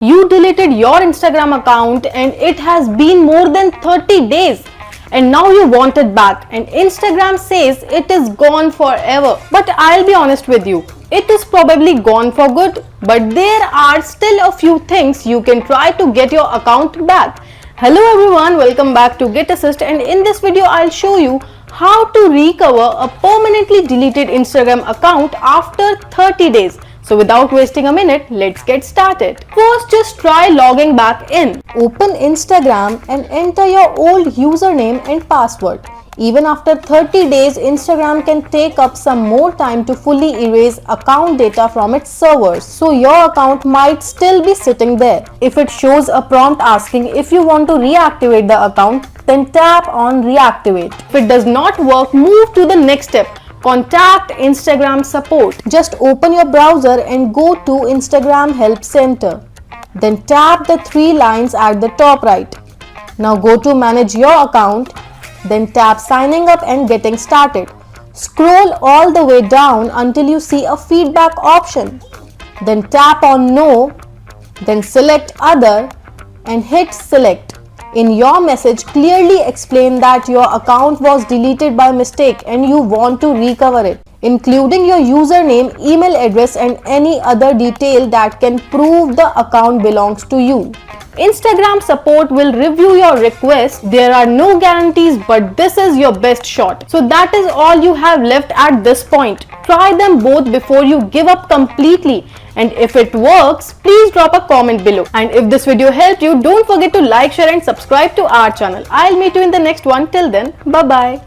You deleted your Instagram account and it has been more than 30 days. And now you want it back and Instagram says it is gone forever. But I'll be honest with you, it is probably gone for good, but there are still a few things you can try to get your account back. Hello everyone, welcome back to Get Assist, and in this video I'll show you how to recover a permanently deleted Instagram account after 30 days. So without wasting a minute, let's get started. First, just try logging back in. Open Instagram and enter your old username and password. Even after 30 days, Instagram can take up some more time to fully erase account data from its servers. So your account might still be sitting there. If it shows a prompt asking if you want to reactivate the account, then tap on Reactivate. If it does not work, move to the next step. Contact Instagram support. Just open your browser and go to Instagram Help Center. Then tap the three lines at the top right. Now go to Manage Your Account. Then tap Signing Up and Getting Started. Scroll all the way down until you see a feedback option. Then tap on No. Then select Other and hit Select. In your message, clearly explain that your account was deleted by mistake and you want to recover it, including your username, email address, and any other detail that can prove the account belongs to you. Instagram support will review your request. There are no guarantees, but this is your best shot. So that is all you have left at this point. Try them both before you give up completely. And if it works, please drop a comment below. And if this video helped you, don't forget to like, share and subscribe to our channel. I'll meet you in the next one. Till then, bye-bye.